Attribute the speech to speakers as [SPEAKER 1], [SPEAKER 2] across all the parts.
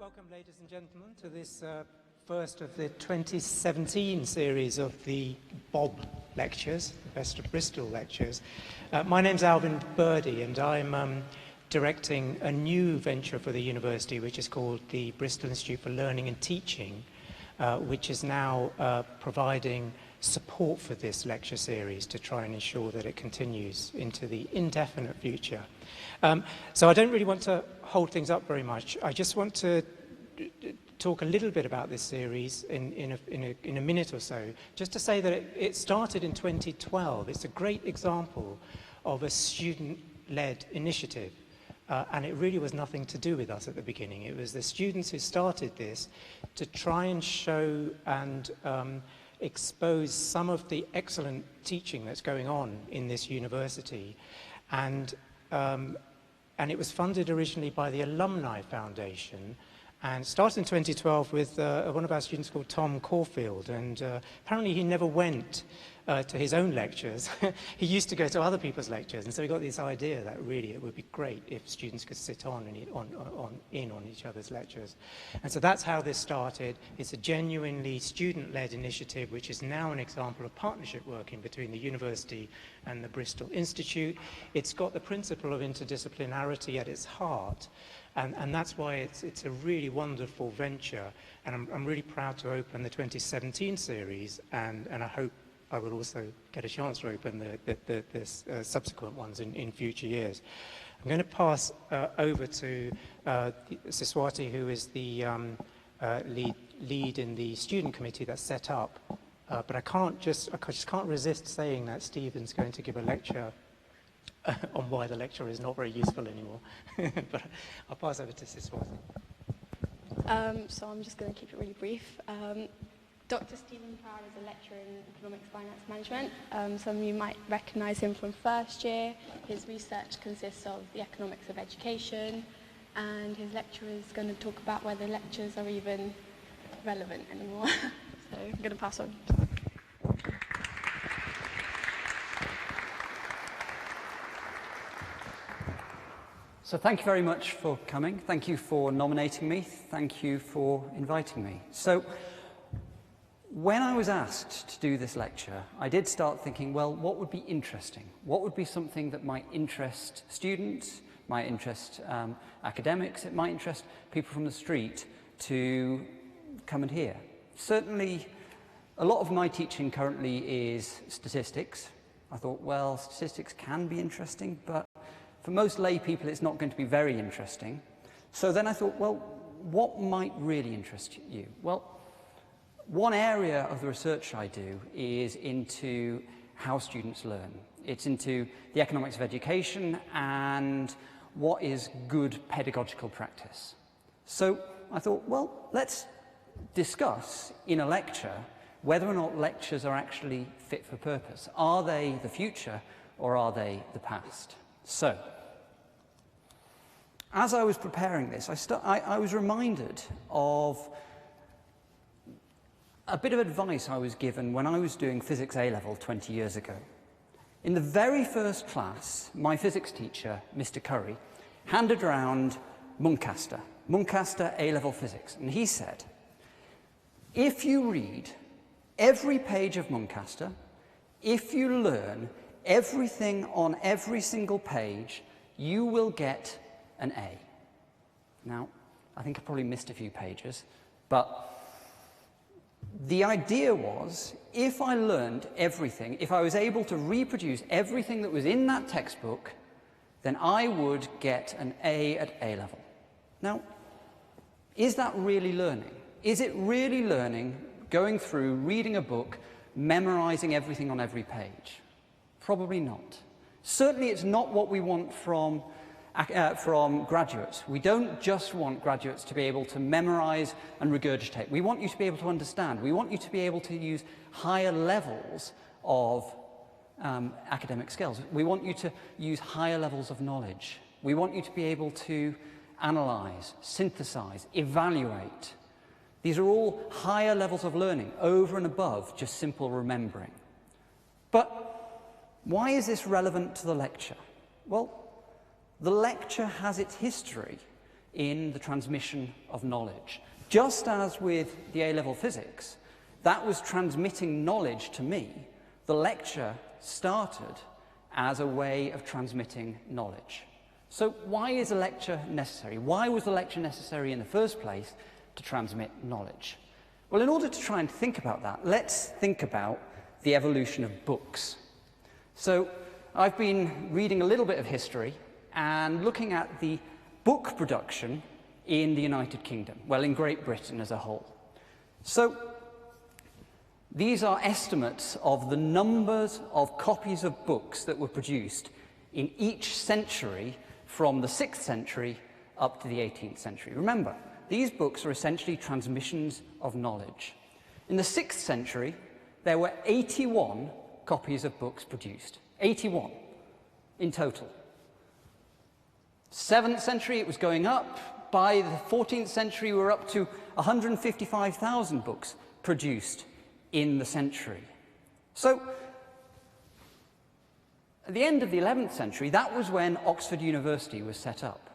[SPEAKER 1] Welcome, ladies and gentlemen, to this first of the 2017 series of the BoB lectures, the Best of Bristol lectures. My name's Alvin Birdie, and I'm directing a new venture for the university, which is called the Bristol Institute for Learning and Teaching, which is now providing support for this lecture series to try and ensure that it continues into the indefinite future. So I don't really want to hold things up very much. I just want to talk a little bit about this series in a minute or so, just to say that it started in 2012. It's a great example of a student-led initiative. And it really was nothing to do with us at the beginning. It was the students who started this to try and show and expose some of the excellent teaching that's going on in this university. And it was funded originally by the Alumni Foundation and started in 2012 with one of our students called Tom Caulfield. And apparently he never went to his own lectures. He used to go to other people's lectures, and so he got this idea that really it would be great if students could sit on each other's lectures. And so that's how this started. It's a genuinely student-led initiative, which is now an example of partnership working between the university and the Bristol Institute. It's got the principle of interdisciplinarity at its heart, and that's why it's a really wonderful venture. And I'm really proud to open the 2017 series, and I hope I will also get a chance to open the subsequent ones in future years. I'm going to pass over to Siswati, who is the lead in the student committee that's set up. But I just can't resist saying that Stephen's going to give a lecture on why the lecture is not very useful anymore. But I'll pass over to Siswati.
[SPEAKER 2] So I'm just going to keep it really brief. Dr. Stephen Proud is a lecturer in economics, finance, management. Some of you might recognise him from first year. His research consists of the economics of education, and his lecture is going to talk about whether lectures are even relevant anymore. So I'm going to pass on.
[SPEAKER 3] So thank you very much for coming. Thank you for nominating me. Thank you for inviting me. So when I was asked to do this lecture, I did start thinking, well, what would be interesting? What would be something that might interest students, might interest academics, it might interest people from the street to come and hear? Certainly, a lot of my teaching currently is statistics. I thought, well, statistics can be interesting, but for most lay people, it's not going to be very interesting. So then I thought, well, what might really interest you? Well, one area of the research I do is into how students learn. It's into the economics of education and what is good pedagogical practice. So I thought, well, let's discuss in a lecture whether or not lectures are actually fit for purpose. Are they the future or are they the past? So, as I was preparing this, I was reminded of a bit of advice I was given when I was doing physics A-level 20 years ago. In the very first class, my physics teacher, Mr. Curry, handed around Muncaster A-level physics, and he said, if you read every page of Muncaster, if you learn everything on every single page, you will get an A. Now, I think I probably missed a few pages, but the idea was, if I learned everything, if I was able to reproduce everything that was in that textbook, then I would get an A at A-level. Now, is that really learning? Is it really learning, going through, reading a book, memorizing everything on every page? Probably not. Certainly it's not what we want from graduates. We don't just want graduates to be able to memorize and regurgitate. We want you to be able to understand. We want you to be able to use higher levels of academic skills. We want you to use higher levels of knowledge. We want you to be able to analyze, synthesize, evaluate. These are all higher levels of learning, over and above just simple remembering. But why is this relevant to the lecture? Well, the lecture has its history in the transmission of knowledge. Just as with the A-level physics, that was transmitting knowledge to me. The lecture started as a way of transmitting knowledge. So why is a lecture necessary? Why was the lecture necessary in the first place to transmit knowledge? Well, in order to try and think about that, let's think about the evolution of books. So I've been reading a little bit of history and looking at the book production in the United Kingdom, well, in Great Britain as a whole. So these are estimates of the numbers of copies of books that were produced in each century from the 6th century up to the 18th century. Remember, these books are essentially transmissions of knowledge. In the 6th century, there were 81 copies of books produced. 81 in total. 7th century, it was going up. By the 14th century, we were up to 155,000 books produced in the century. So, at the end of the 11th century, that was when Oxford University was set up.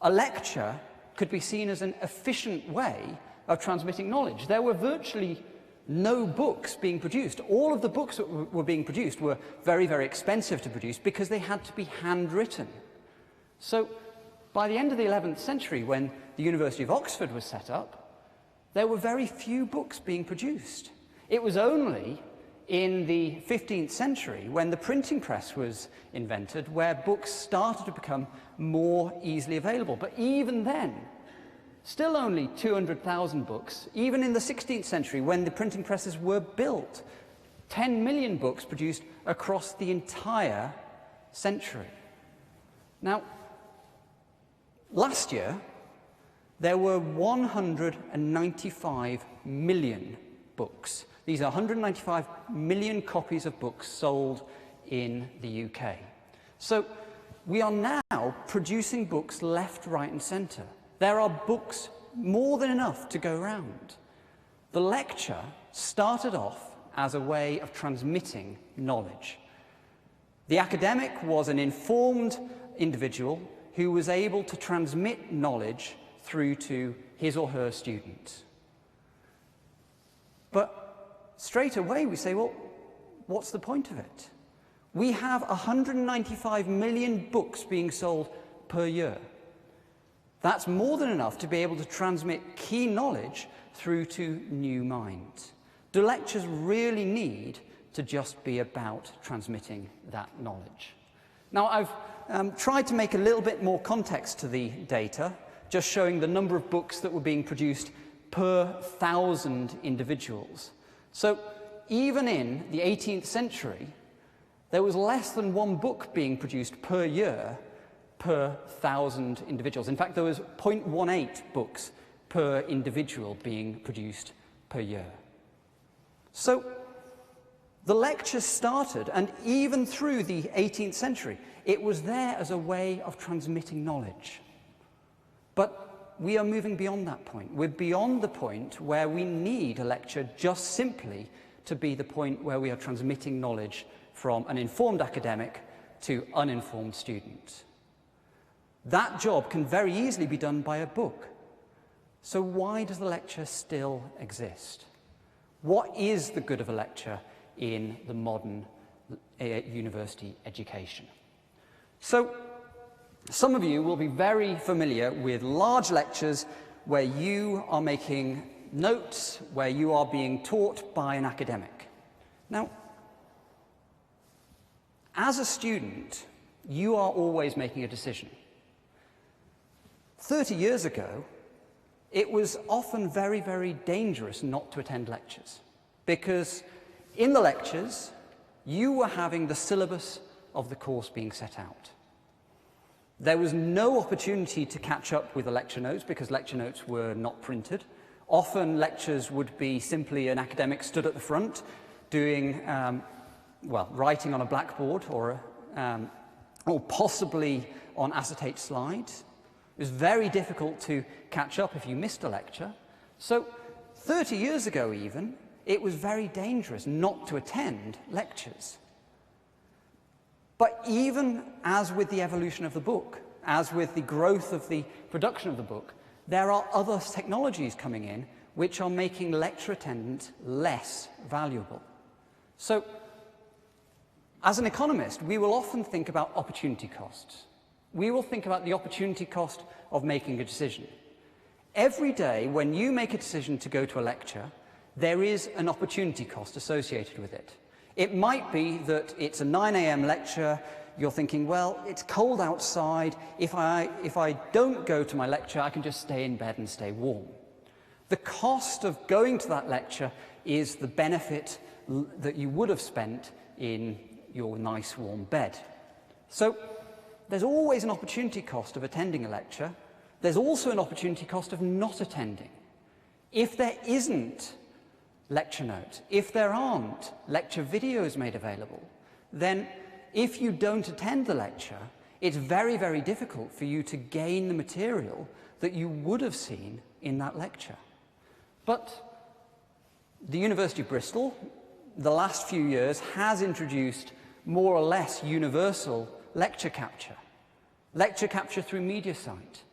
[SPEAKER 3] A lecture could be seen as an efficient way of transmitting knowledge. There were virtually no books being produced. All of the books that were being produced were very, very expensive to produce because they had to be handwritten. So, by the end of the 11th century, when the University of Oxford was set up, there were very few books being produced. It was only in the 15th century, when the printing press was invented, where books started to become more easily available. But even then, still only 200,000 books. Even in the 16th century, when the printing presses were built, 10 million books produced across the entire century. Now, last year, there were 195 million books. These are 195 million copies of books sold in the UK. So we are now producing books left, right, and centre. There are books more than enough to go round. The lecture started off as a way of transmitting knowledge. The academic was an informed individual who was able to transmit knowledge through to his or her students. But straight away we say, well, what's the point of it? We have 195 million books being sold per year. That's more than enough to be able to transmit key knowledge through to new minds. Do lectures really need to just be about transmitting that knowledge? Now, I've tried to make a little bit more context to the data, just showing the number of books that were being produced per 1,000 individuals. So even in the 18th century, there was less than one book being produced per year per 1,000 individuals. In fact, there was 0.18 books per individual being produced per year. So the lecture started, and even through the 18th century, it was there as a way of transmitting knowledge. But we are moving beyond that point. We're beyond the point where we need a lecture just simply to be the point where we are transmitting knowledge from an informed academic to uninformed students. That job can very easily be done by a book. So why does the lecture still exist? What is the good of a lecture in the modern university education? So, some of you will be very familiar with large lectures where you are making notes, where you are being taught by an academic. Now, as a student, you are always making a decision. 30 years ago, it was often very, very dangerous not to attend lectures, because in the lectures, you were having the syllabus of the course being set out. There was no opportunity to catch up with the lecture notes because lecture notes were not printed. Often lectures would be simply an academic stood at the front doing, writing on a blackboard or possibly on acetate slides. It was very difficult to catch up if you missed a lecture. So 30 years ago even, it was very dangerous not to attend lectures. But even as with the evolution of the book, as with the growth of the production of the book, there are other technologies coming in which are making lecture attendance less valuable. So, as an economist, we will often think about opportunity costs. We will think about the opportunity cost of making a decision. Every day, when you make a decision to go to a lecture, there is an opportunity cost associated with it. It might be that it's a 9 a.m. lecture. You're thinking, well, it's cold outside. If I don't go to my lecture, I can just stay in bed and stay warm. The cost of going to that lecture is the benefit that you would have spent in your nice warm bed. So there's always an opportunity cost of attending a lecture. There's also an opportunity cost of not attending. If there isn't lecture notes, if there aren't lecture videos made available, then if you don't attend the lecture, it's very, very difficult for you to gain the material that you would have seen in that lecture. But the University of Bristol, the last few years, has introduced more or less universal lecture capture through MediaSite.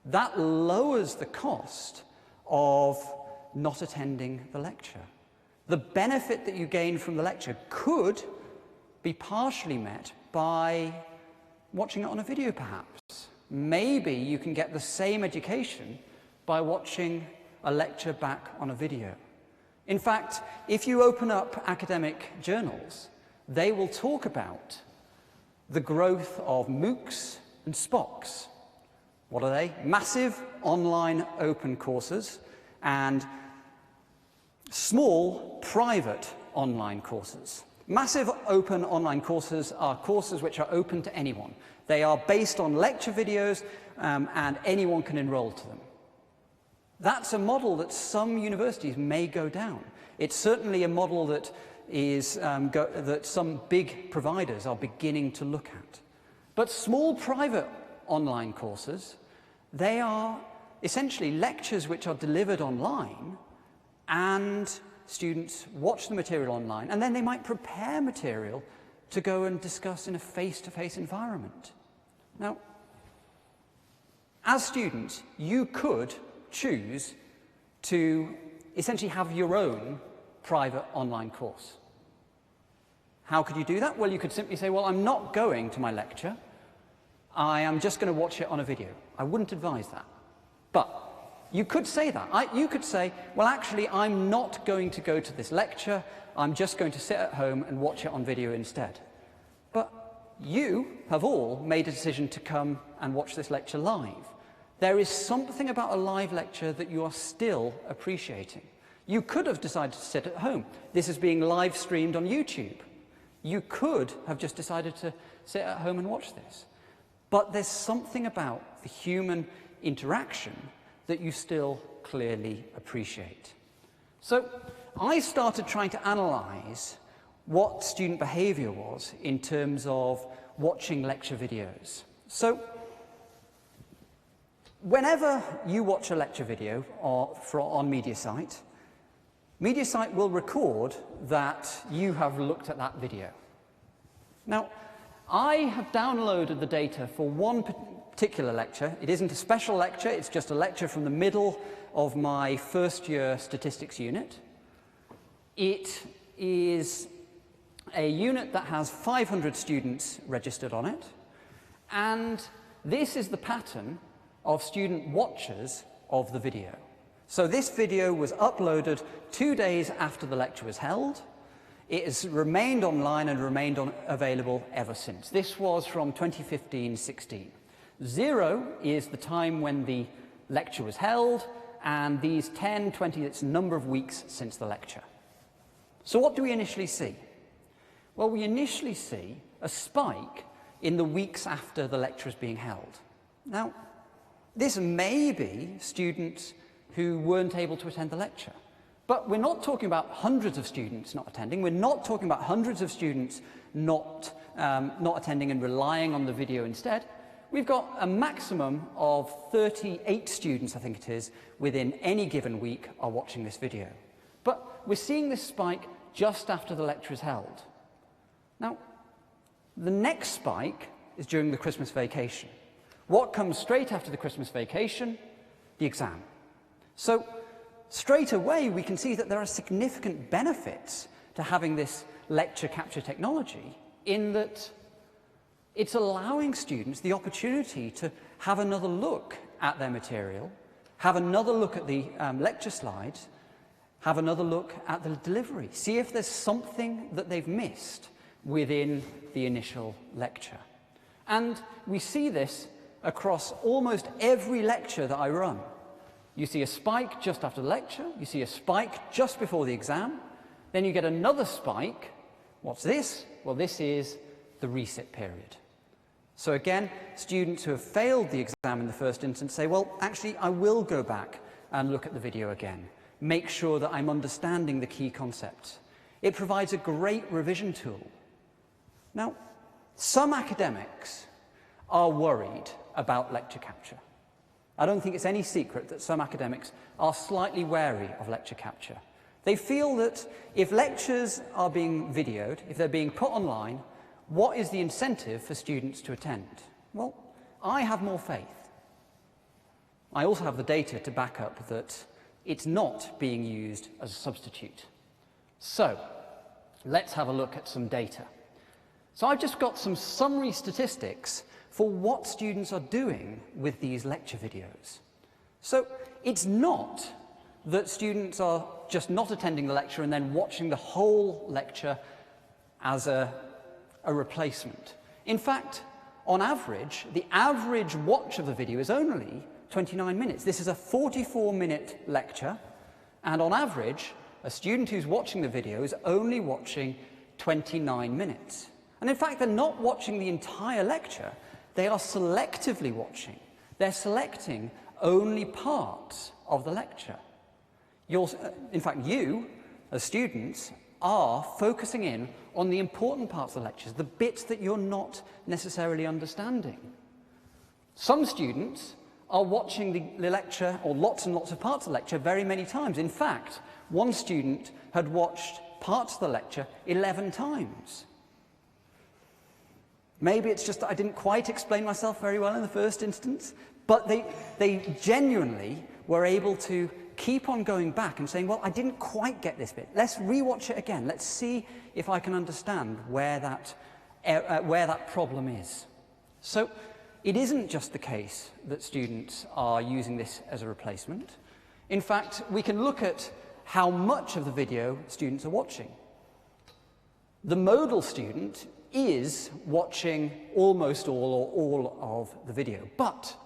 [SPEAKER 3] That lowers the cost of not attending the lecture. The benefit that you gain from the lecture could be partially met by watching it on a video, perhaps. Maybe you can get the same education by watching a lecture back on a video. In fact, if you open up academic journals, they will talk about the growth of MOOCs and SPOCs. What are they? Massive online open courses and small private online courses. Massive open online courses are courses which are open to anyone. They are based on lecture videos and anyone can enroll to them. That's a model that some universities may go down. It's certainly a model that that some big providers are beginning to look at. But small private online courses, they are essentially lectures which are delivered online, and students watch the material online, and then they might prepare material to go and discuss in a face-to-face environment. Now, as students, you could choose to essentially have your own private online course. How could you do that? Well, you could simply say, well, I'm not going to my lecture. I am just going to watch it on a video. I wouldn't advise that. But you could say that. You could say, well, actually, I'm not going to go to this lecture. I'm just going to sit at home and watch it on video instead. But you have all made a decision to come and watch this lecture live. There is something about a live lecture that you are still appreciating. You could have decided to sit at home. This is being live streamed on YouTube. You could have just decided to sit at home and watch this. But there's something about the human interaction that you still clearly appreciate. So I started trying to analyze what student behavior was in terms of watching lecture videos. So whenever you watch a lecture video on MediaSite, MediaSite will record that you have looked at that video. Now, I have downloaded the data for one particular lecture. It isn't a special lecture, it's just a lecture from the middle of my first year statistics unit. It is a unit that has 500 students registered on it, and this is the pattern of student watchers of the video. So this video was uploaded 2 days after the lecture was held. It has remained online and remained available ever since. This was from 2015-16. 0 is the time when the lecture was held, and these 10, 20, it's a number of weeks since the lecture. So what do we initially see? Well, we initially see a spike in the weeks after the lecture is being held. Now, this may be students who weren't able to attend the lecture. But we're not talking about hundreds of students not attending. We're not talking about hundreds of students not attending and relying on the video instead. We've got a maximum of 38 students, I think it is, within any given week are watching this video. But we're seeing this spike just after the lecture is held. Now, the next spike is during the Christmas vacation. What comes straight after the Christmas vacation? The exam. So straight away we can see that there are significant benefits to having this lecture capture technology, in that it's allowing students the opportunity to have another look at their material, have another look at the lecture slides, have another look at the delivery, see if there's something that they've missed within the initial lecture. And we see this across almost every lecture that I run. You see a spike just after the lecture, you see a spike just before the exam, then you get another spike. What's this? Well, this is the resit period. So again, students who have failed the exam in the first instance say, well, actually, I will go back and look at the video again, make sure that I'm understanding the key concepts. It provides a great revision tool. Now, some academics are worried about lecture capture. I don't think it's any secret that some academics are slightly wary of lecture capture. They feel that if lectures are being videoed, if they're being put online, what is the incentive for students to attend? Well, I have more faith. I also have the data to back up that it's not being used as a substitute. So, let's have a look at some data. So I've just got some summary statistics for what students are doing with these lecture videos. So it's not that students are just not attending the lecture and then watching the whole lecture as a replacement. In fact, on average, the average watch of the video is only 29 minutes. This is a 44-minute lecture, and on average, a student who's watching the video is only watching 29 minutes. And in fact, they're not watching the entire lecture, they are selectively watching. They're selecting only parts of the lecture. In fact, you, as students, are focusing in on the important parts of the lectures, the bits that you're not necessarily understanding. Some students are watching the lecture, or lots and lots of parts of the lecture, very many times. In fact, one student had watched parts of the lecture 11 times. Maybe it's just that I didn't quite explain myself very well in the first instance, but they genuinely were able to keep on going back and saying, well, I didn't quite get this bit. Let's rewatch it again. Let's see if I can understand where that problem is. So it isn't just the case that students are using this as a replacement. In fact, we can look at how much of the video students are watching. The modal student is watching almost all or all of the video, but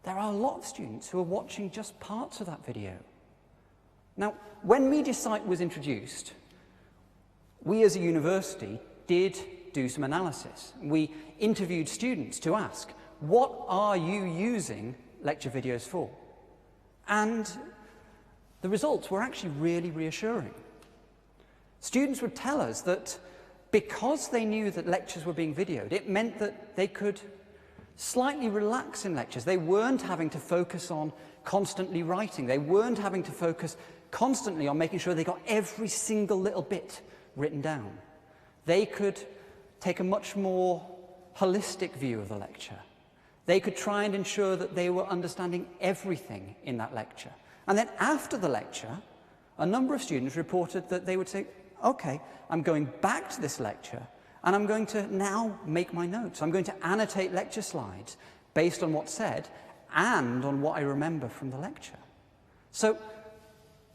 [SPEAKER 3] there are a lot of students who are watching just parts of that video. Now, when MediaSite was introduced, we as a university did do some analysis. We interviewed students to ask, what are you using lecture videos for? And the results were actually really reassuring. Students would tell us that because they knew that lectures were being videoed, it meant that they could slightly relax in lectures. They weren't having to focus on constantly writing. They weren't having to focus constantly on making sure they got every single little bit written down. They could take a much more holistic view of the lecture. They could try and ensure that they were understanding everything in that lecture. And then after the lecture, a number of students reported that they would say, okay, I'm going back to this lecture and I'm going to now make my notes. I'm going to annotate lecture slides based on what's said and on what I remember from the lecture. So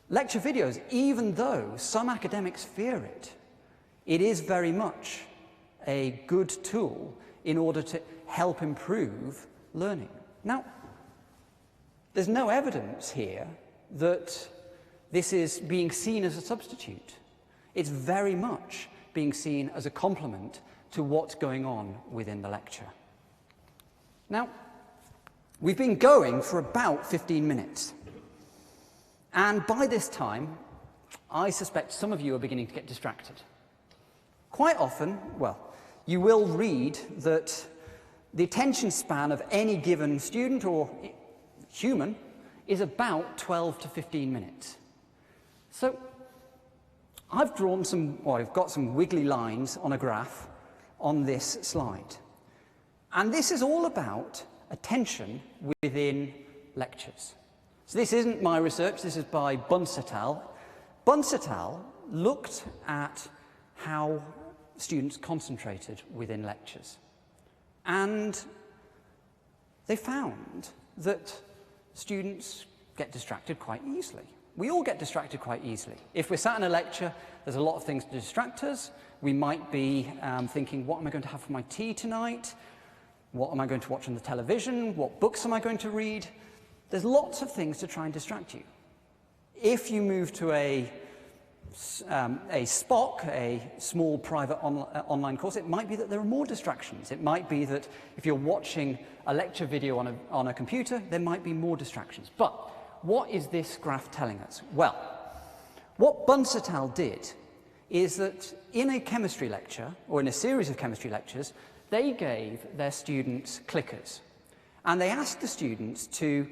[SPEAKER 3] lecture videos, even though some academics fear it, it is very much a good tool in order to help improve learning. Now, there's no evidence here that this is being seen as a substitute. It's very much being seen as a complement to what's going on within the lecture. Now, we've been going for about 15 minutes. And by this time, I suspect some of you are beginning to get distracted. Quite often, well, you will read that the attention span of any given student or human is about 12 to 15 minutes. So I've got some wiggly lines on a graph on this slide. And this is all about attention within lectures. So this isn't my research, this is by Bunce et al. Bunce et al. Looked at how students concentrated within lectures. And they found that students get distracted quite easily. We all get distracted quite easily. If we're sat in a lecture, there's a lot of things to distract us. We might be thinking, what am I going to have for my tea tonight? What am I going to watch on the television? What books am I going to read? There's lots of things to try and distract you. If you move to a SPOC, a small private online course, it might be that there are more distractions. It might be that if you're watching a lecture video on a computer, there might be more distractions. But what is this graph telling us? Well, what Bunce et al. Did is that in a chemistry lecture, or in a series of chemistry lectures, they gave their students clickers. And they asked the students to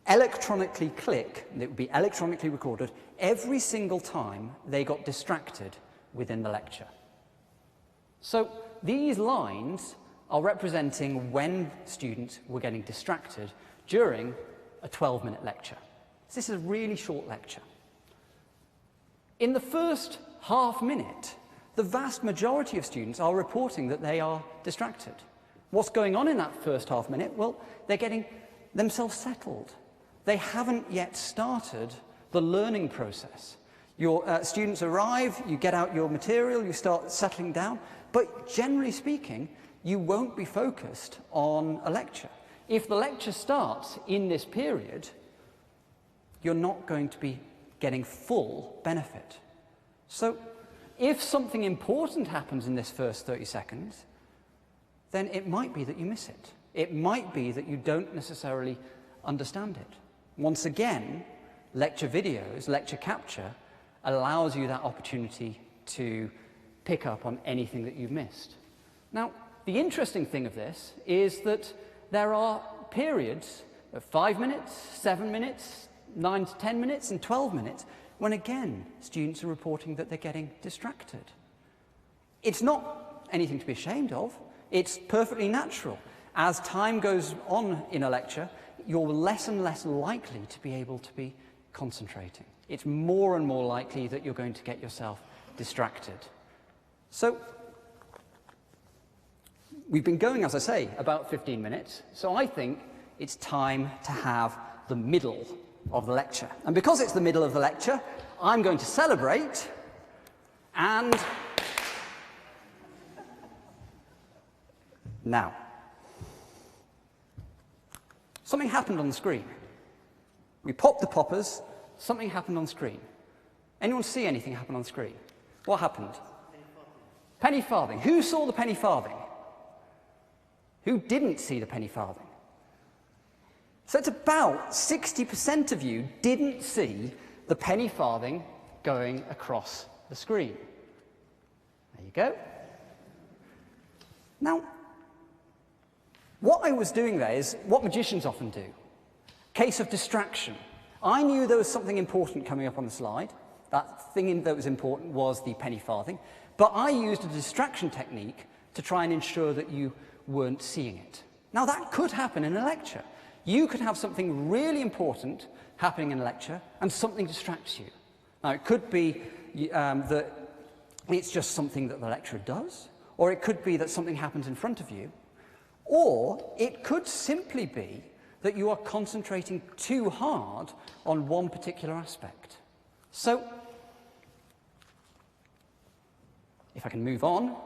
[SPEAKER 3] electronically click, and it would be electronically recorded, every single time they got distracted within the lecture. So these lines are representing when students were getting distracted during a 12-minute lecture. So this is a really short lecture. In the first half minute, the vast majority of students are reporting that they are distracted. What's going on in that first half minute? Well, they're getting themselves settled. They haven't yet started the learning process. Your students arrive, you get out your material, you start settling down, but generally speaking, you won't be focused on a lecture. If the lecture starts in this period, you're not going to be getting full benefit. So if something important happens in this first 30 seconds, then it might be that you miss it. It might be that you don't necessarily understand it. Once again, lecture videos, lecture capture, allows you that opportunity to pick up on anything that you've missed. Now, the interesting thing of this is that there are periods of 5 minutes, 7 minutes, 9 to 10 minutes, and 12 minutes, when again, students are reporting that they're getting distracted. It's not anything to be ashamed of. It's perfectly natural. As time goes on in a lecture, you're less and less likely to be able to be concentrating. It's more and more likely that you're going to get yourself distracted. So we've been going, as I say, about 15 minutes, so I think it's time to have the middle of the lecture. And because it's the middle of the lecture, I'm going to celebrate, and now, something happened on the screen. We popped the poppers, something happened on screen. Anyone see anything happen on screen? What happened? Penny farthing. Who saw the penny farthing? Who didn't see the penny farthing? So it's about 60% of you didn't see the penny farthing going across the screen. There you go. Now, what I was doing there is what magicians often do. Case of distraction. I knew there was something important coming up on the slide. That thing that was important was the penny farthing. But I used a distraction technique to try and ensure that you weren't seeing it. Now, that could happen in a lecture. You could have something really important happening in a lecture and something distracts you. Now, it could be that it's just something that the lecturer does, or it could be that something happens in front of you, or it could simply be that you are concentrating too hard on one particular aspect. So, if I can move on,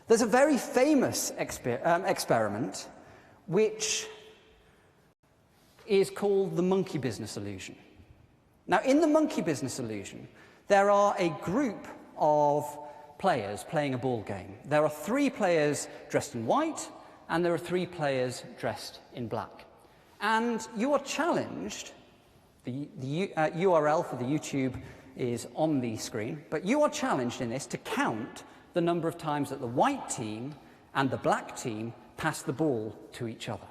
[SPEAKER 3] there's a very famous experiment which is called the monkey business illusion. Now, in the monkey business illusion, there are a group of players playing a ball game. There are 3 players dressed in white, and there are 3 players dressed in black. And you are challenged, the URL for the YouTube is on the screen, but you are challenged in this to count the number of times that the white team and the black team pass the ball to each other.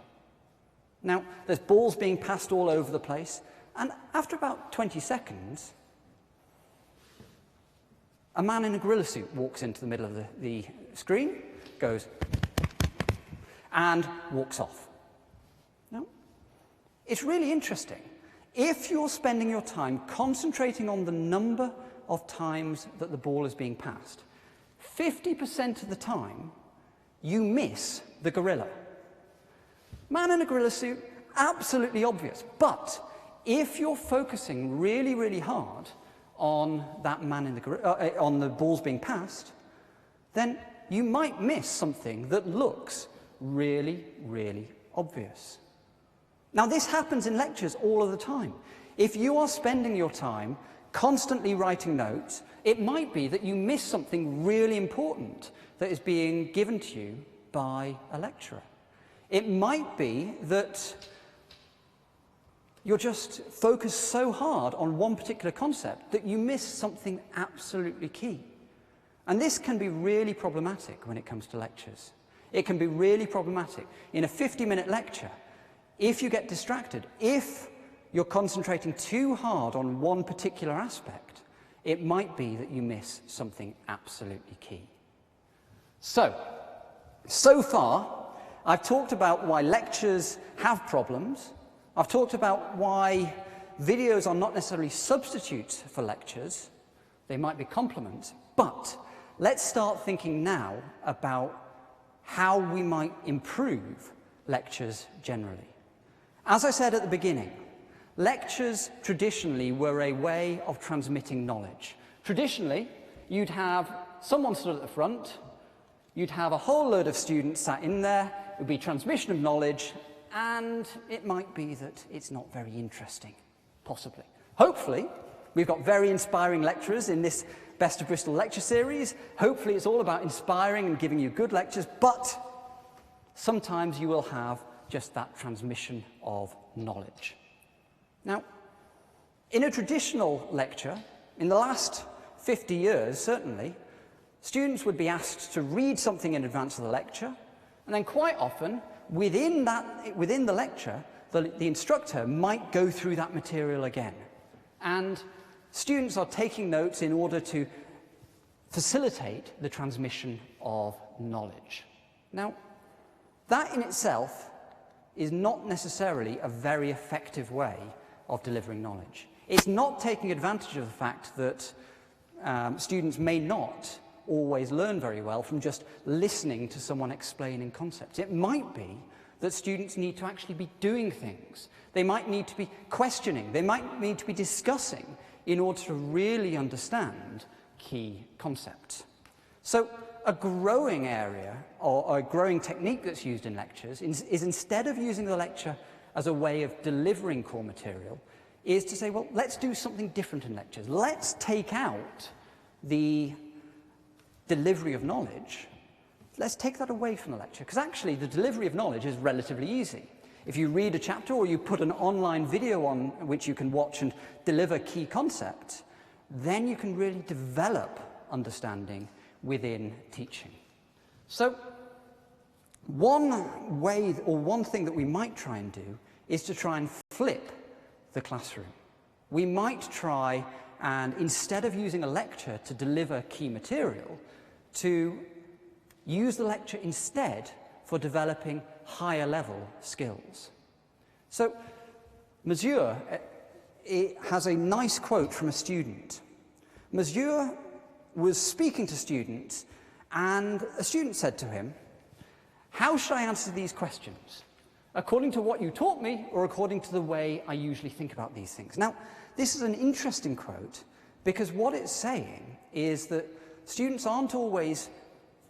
[SPEAKER 3] Now, there's balls being passed all over the place, and after about 20 seconds, a man in a gorilla suit walks into the middle of the screen, goes, and walks off. Now, it's really interesting. If you're spending your time concentrating on the number of times that the ball is being passed, 50% of the time, you miss the gorilla. Man in a gorilla suit, absolutely obvious. But if you're focusing really, really hard on that man in the gorilla, on the balls being passed, then you might miss something that looks really, really obvious. Now, this happens in lectures all of the time. If you are spending your time constantly writing notes, it might be that you miss something really important that is being given to you by a lecturer. It might be that you're just focused so hard on one particular concept that you miss something absolutely key. And this can be really problematic when it comes to lectures. It can be really problematic. In a 50-minute lecture, if you get distracted, if you're concentrating too hard on one particular aspect, it might be that you miss something absolutely key. So far, I've talked about why lectures have problems. I've talked about why videos are not necessarily substitutes for lectures. They might be complements. But let's start thinking now about how we might improve lectures generally. As I said at the beginning, lectures traditionally were a way of transmitting knowledge. Traditionally, you'd have someone stood at the front, you'd have a whole load of students sat in there, it would be transmission of knowledge, and it might be that it's not very interesting, possibly. Hopefully, we've got very inspiring lecturers in this Best of Bristol lecture series. Hopefully, it's all about inspiring and giving you good lectures, but sometimes you will have just that transmission of knowledge. Now, in a traditional lecture, in the last 50 years, certainly, students would be asked to read something in advance of the lecture, and then quite often, within the lecture, the instructor might go through that material again. And students are taking notes in order to facilitate the transmission of knowledge. Now, that in itself is not necessarily a very effective way of delivering knowledge. It's not taking advantage of the fact that students may not always learn very well from just listening to someone explaining concepts. It might be that students need to actually be doing things. They might need to be questioning. They might need to be discussing in order to really understand key concepts. So a growing area, or a growing technique that's used in lectures, is instead of using the lecture as a way of delivering core material, is to say, well, let's do something different in lectures. Let's take out the delivery of knowledge. Let's take that away from the lecture, because actually the delivery of knowledge is relatively easy. If you read a chapter or you put an online video on which you can watch and deliver key concepts, then you can really develop understanding within teaching. So one way, or one thing that we might try and do, is to try and flip the classroom. We might try and, instead of using a lecture to deliver key material, to use the lecture instead for developing higher level skills. So Monsieur has a nice quote from a student. Monsieur was speaking to students, and a student said to him, "How should I answer these questions? According to what you taught me, or according to the way I usually think about these things?" Now, this is an interesting quote, because what it's saying is that students aren't always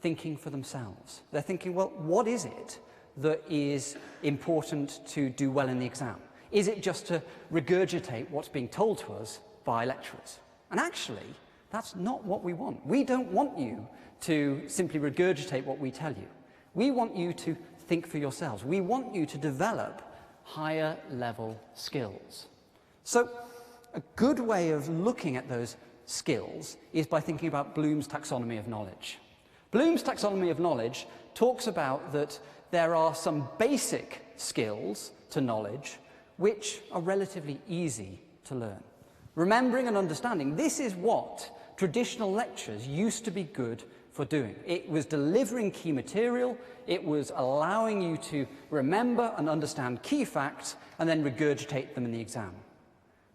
[SPEAKER 3] thinking for themselves. They're thinking, well, what is it that is important to do well in the exam? Is it just to regurgitate what's being told to us by lecturers? And actually, that's not what we want. We don't want you to simply regurgitate what we tell you. We want you to think for yourselves. We want you to develop higher level skills. So a good way of looking at those skills is by thinking about Bloom's taxonomy of knowledge. Bloom's taxonomy of knowledge talks about that there are some basic skills to knowledge which are relatively easy to learn. Remembering and understanding, this is what traditional lectures used to be good for doing. It was delivering key material, it was allowing you to remember and understand key facts and then regurgitate them in the exam.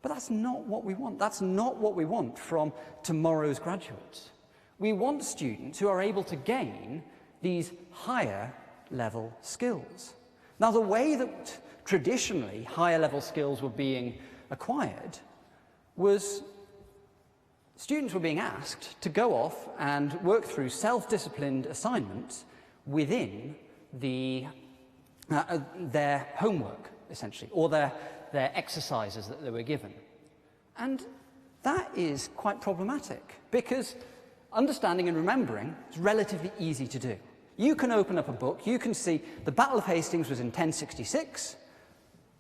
[SPEAKER 3] But that's not what we want. That's not what we want from tomorrow's graduates. We want students who are able to gain these higher level skills. Now, the way that traditionally higher level skills were being acquired was students were being asked to go off and work through self-disciplined assignments within their homework, essentially, or their exercises that they were given. And that is quite problematic, because understanding and remembering is relatively easy to do. You can open up a book, you can see the Battle of Hastings was in 1066.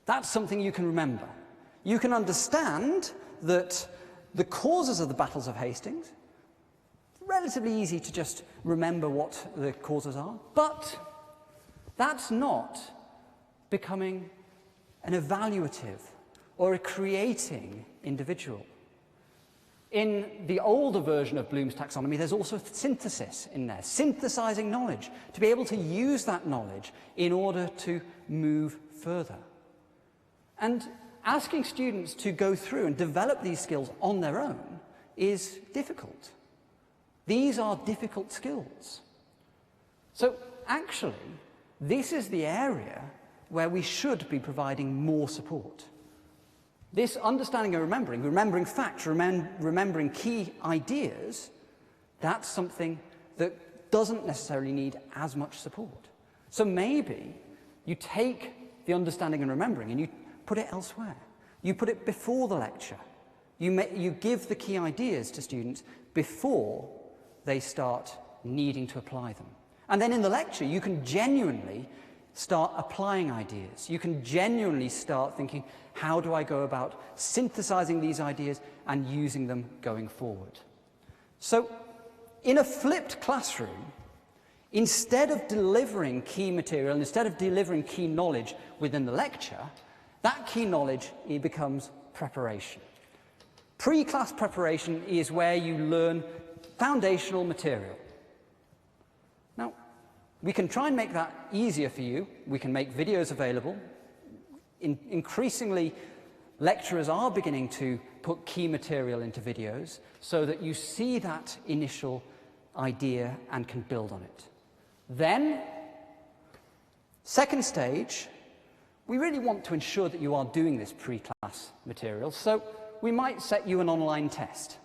[SPEAKER 3] That's something you can remember. You can understand that the causes of the battles of Hastings, relatively easy to just remember what the causes are, but that's not becoming an evaluative or a creating individual. In the older version of Bloom's taxonomy, there's also synthesis in there, synthesizing knowledge, to be able to use that knowledge in order to move further. And asking students to go through and develop these skills on their own is difficult. These are difficult skills. So actually, this is the area where we should be providing more support. This understanding and remembering facts, remembering key ideas, that's something that doesn't necessarily need as much support. So maybe you take the understanding and remembering and you put it elsewhere. You put it before the lecture. You give the key ideas to students before they start needing to apply them. And then in the lecture, you can genuinely start applying ideas. You can genuinely start thinking, how do I go about synthesizing these ideas and using them going forward? So, in a flipped classroom, instead of delivering key material, instead of delivering key knowledge within the lecture, that key knowledge, it becomes preparation. Pre-class preparation is where you learn foundational material. Now, we can try and make that easier for you. We can make videos available. Increasingly, lecturers are beginning to put key material into videos so that you see that initial idea and can build on it. Then, second stage, we really want to ensure that you are doing this pre-class material, so we might set you an online test.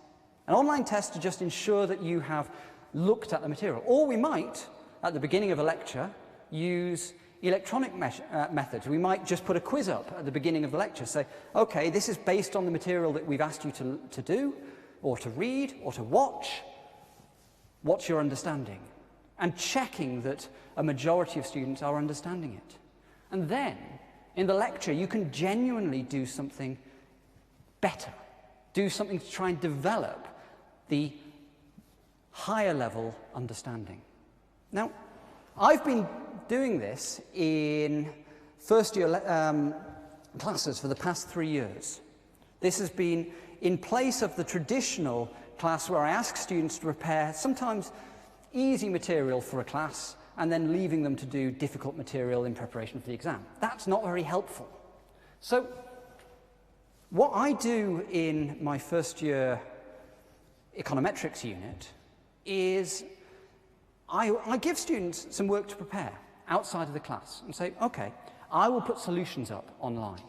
[SPEAKER 3] An online test to just ensure that you have looked at the material. Or we might, at the beginning of a lecture, use electronic methods. We might just put a quiz up at the beginning of the lecture, say, okay, this is based on the material that we've asked you to do, or to read, or to watch. What's your understanding? And checking that a majority of students are understanding it. And then, in the lecture, you can genuinely do something better. Do something to try and develop the higher level understanding. Now, I've been doing this in first year classes for the past 3 years. This has been in place of the traditional class where I ask students to prepare sometimes easy material for a class and then leaving them to do difficult material in preparation for the exam. That's not very helpful. So, what I do in my first year econometrics unit is I give students some work to prepare outside of the class and say, okay, I will put solutions up online.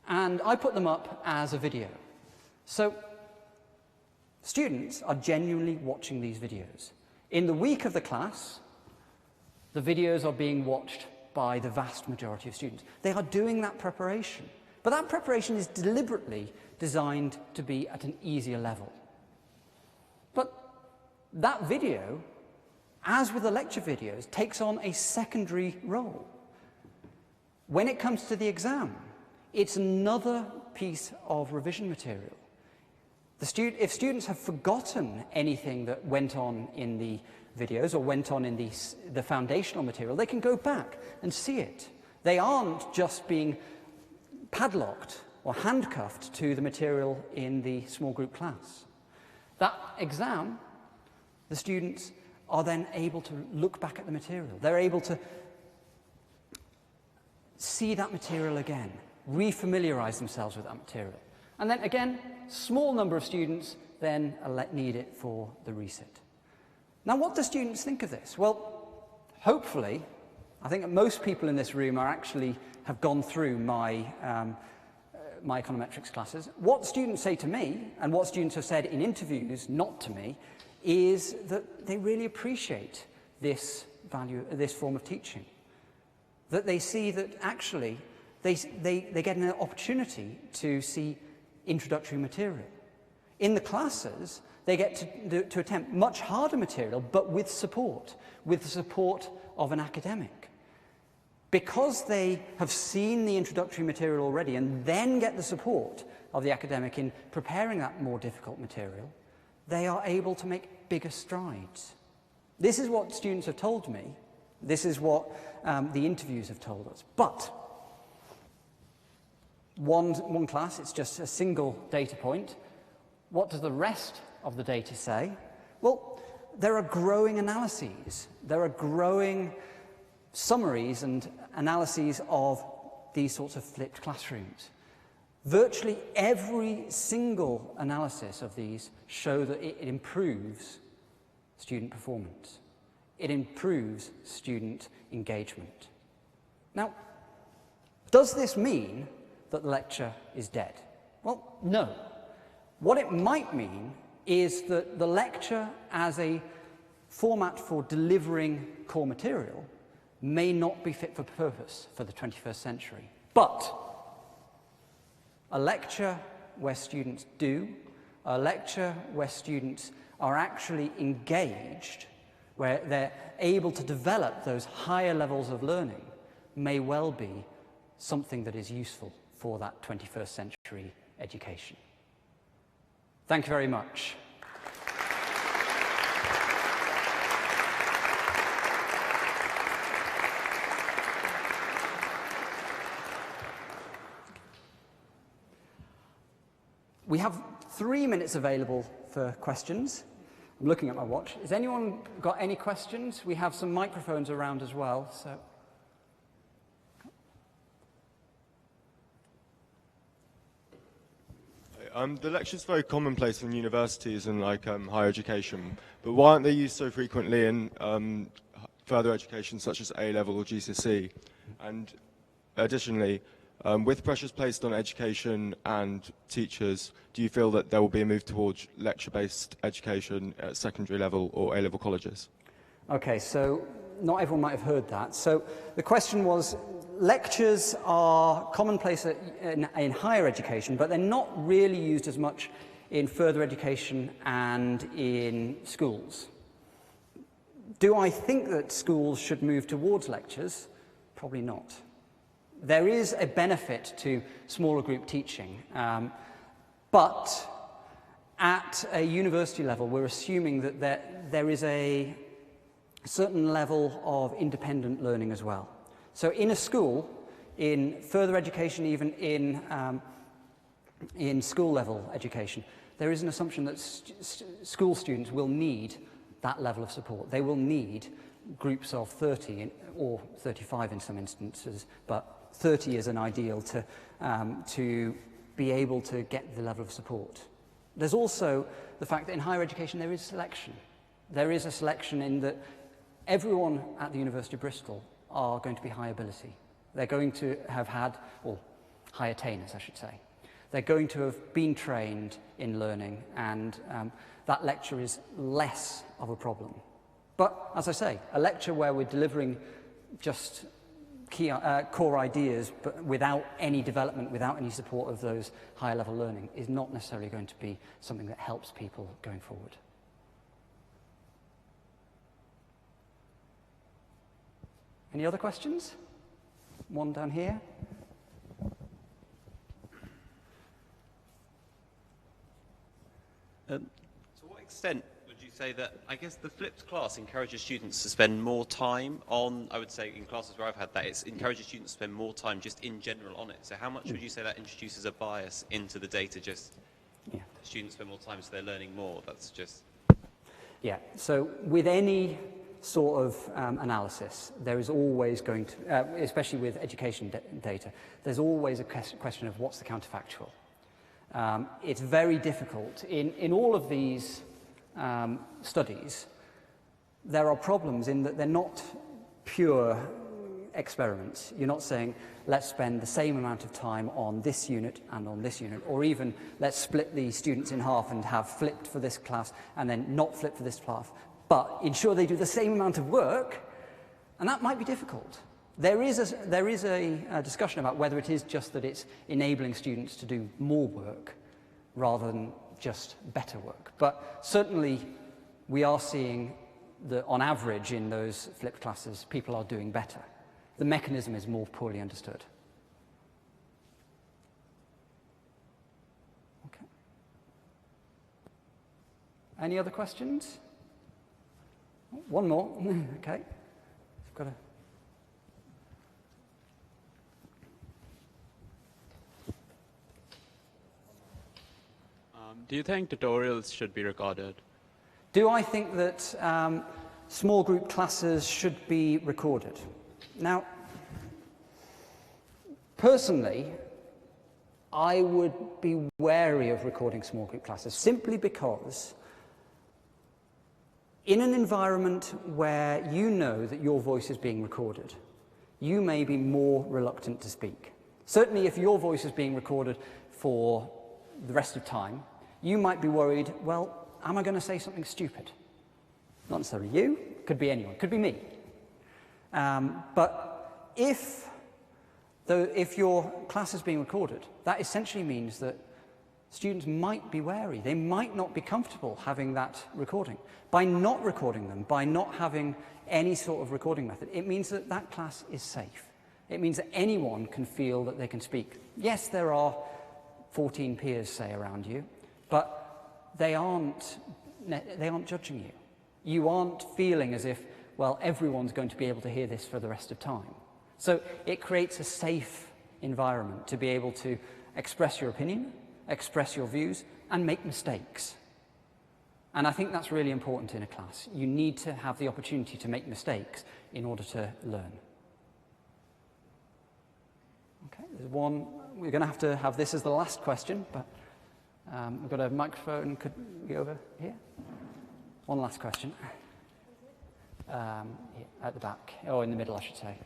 [SPEAKER 3] And I put them up as a video. So students are genuinely watching these videos. In the week of the class, the videos are being watched by the vast majority of students. They are doing that preparation. But that preparation is deliberately designed to be at an easier level. But that video, as with the lecture videos, takes on a secondary role. When it comes to the exam, it's another piece of revision material. If students have forgotten anything that went on in the videos or went on in the foundational material, they can go back and see it. They aren't just being padlocked or handcuffed to the material in the small group class. That exam The students are then able to look back at the material. They're able to see that material again, refamiliarize themselves with that material. And then again, small number of students then need it for the resit. Now, what do students think of this? Well, hopefully, I think that most people in this room have gone through my econometrics classes. What students say to me, and what students have said in interviews, not to me, is that they really appreciate this form of teaching. That they see that actually they get an opportunity to see introductory material. In the classes, they get to attempt much harder material, but with the support of an academic. Because they have seen the introductory material already and then get the support of the academic in preparing that more difficult material, they are able to make bigger strides. This is what students have told me. This is what the interviews have told us. But one class, it's just a single data point. What does the rest of the data say? Well, there are growing analyses. There are growing summaries and analyses of these sorts of flipped classrooms. Virtually every single analysis of these show that it improves student performance. It improves student engagement. Now, does this mean that the lecture is dead? Well, no. What it might mean is that the lecture as a format for delivering core material may not be fit for purpose for the 21st century. But a lecture where students a lecture where students are actually engaged, where they're able to develop those higher levels of learning, may well be something that is useful for that 21st century education. Thank you very much. We have 3 minutes available for questions. I'm looking at my watch. Has anyone got any questions? We have some microphones around as well, so.
[SPEAKER 4] The lecture's very commonplace in universities and higher education, but why aren't they used so frequently in further education such as A-level or GCSE? And additionally, with pressures placed on education and teachers, do you feel that there will be a move towards lecture-based education at secondary level or A-level colleges?
[SPEAKER 3] Okay, so not everyone might have heard that. So the question was, lectures are commonplace in higher education, but they're not really used as much in further education and in schools. Do I think that schools should move towards lectures? Probably not. There is a benefit to smaller group teaching, but at a university level, we're assuming that there is a certain level of independent learning as well. So in a school, in further education, even in school level education, there is an assumption that school students will need that level of support. They will need groups of 30 or 35 in some instances, but 30 is an ideal to be able to get the level of support. There's also the fact that in higher education there is selection. There is a selection in that everyone at the University of Bristol are going to be high ability. They're going to have had, or high attainers I should say. They're going to have been trained in learning, and that lecture is less of a problem. But as I say, a lecture where we're delivering just key core ideas, but without any development, without any support of those higher level learning, is not necessarily going to be something that helps people going forward. Any other questions? One down here.
[SPEAKER 5] To what extent would you say that, I guess the flipped class encourages students to spend more time on, I would say in classes where I've had that, it encourages students to spend more time just in general on it. So how much would you say that introduces a bias into the data, just students spend more time so they're learning more? That's just...
[SPEAKER 3] Yeah, so with any sort of analysis, there is always going to, especially with education data, there's always a question of what's the counterfactual. It's very difficult. In all of these studies, there are problems in that they're not pure experiments. You're not saying, let's spend the same amount of time on this unit and on this unit, or even let's split the students in half and have flipped for this class and then not flipped for this class, but ensure they do the same amount of work, and that might be difficult. There is a discussion about whether it is just that it's enabling students to do more work rather than just better work. But certainly we are seeing that on average in those flipped classes, people are doing better. The mechanism is more poorly understood. Okay. Any other questions? One more. Okay. I've got a...
[SPEAKER 6] Do you think tutorials should be recorded?
[SPEAKER 3] Do I think that small group classes should be recorded? Now, personally, I would be wary of recording small group classes simply because in an environment where you know that your voice is being recorded, you may be more reluctant to speak. Certainly if your voice is being recorded for the rest of time, you might be worried, well, am I going to say something stupid? Not necessarily you, could be anyone, could be me. But if your class is being recorded, that essentially means that students might be wary. They might not be comfortable having that recording. By not recording them, by not having any sort of recording method, it means that that class is safe. It means that anyone can feel that they can speak. Yes, there are 14 peers, say, around you, but they aren't judging you. You aren't feeling as if, well, everyone's going to be able to hear this for the rest of time. So it creates a safe environment to be able to express your opinion, express your views, and make mistakes. And I think that's really important in a class. You need to have the opportunity to make mistakes in order to learn. Okay, there's one. We're going to have this as the last question, but we've got a microphone. Could we go over here? One last question. Here, at the back, or in the middle, I should say.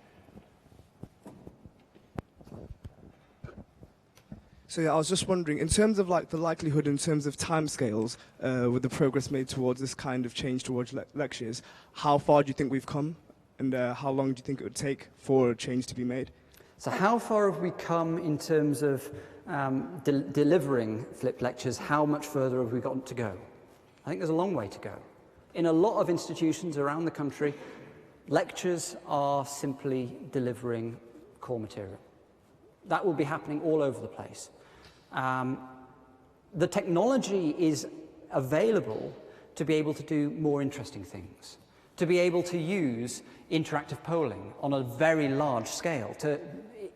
[SPEAKER 7] So yeah, I was just wondering, in terms of like the likelihood, in terms of timescales, with the progress made towards this kind of change towards lectures, how far do you think we've come, and how long do you think it would take for a change to be made?
[SPEAKER 3] So how far have we come in terms of delivering flipped lectures? How much further have we got to go? I think there's a long way to go. In a lot of institutions around the country, lectures are simply delivering core material. That will be happening all over the place. The technology is available to be able to do more interesting things, to be able to use interactive polling on a very large scale.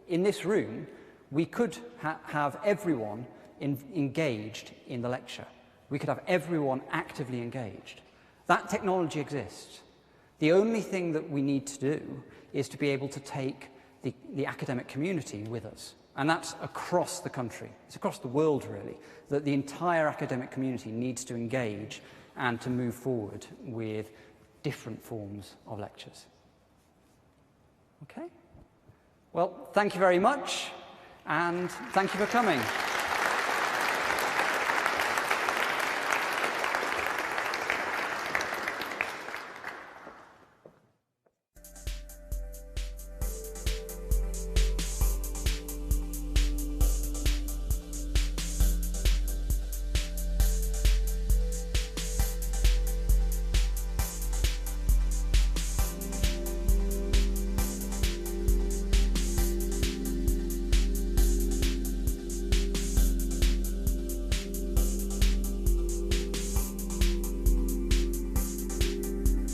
[SPEAKER 3] In this room, we could have everyone engaged in the lecture. We could have everyone actively engaged. That technology exists. The only thing that we need to do is to be able to take the academic community with us. And that's across the country. It's across the world, really, that the entire academic community needs to engage and to move forward with different forms of lectures. Okay? Well, thank you very much, and thank you for coming.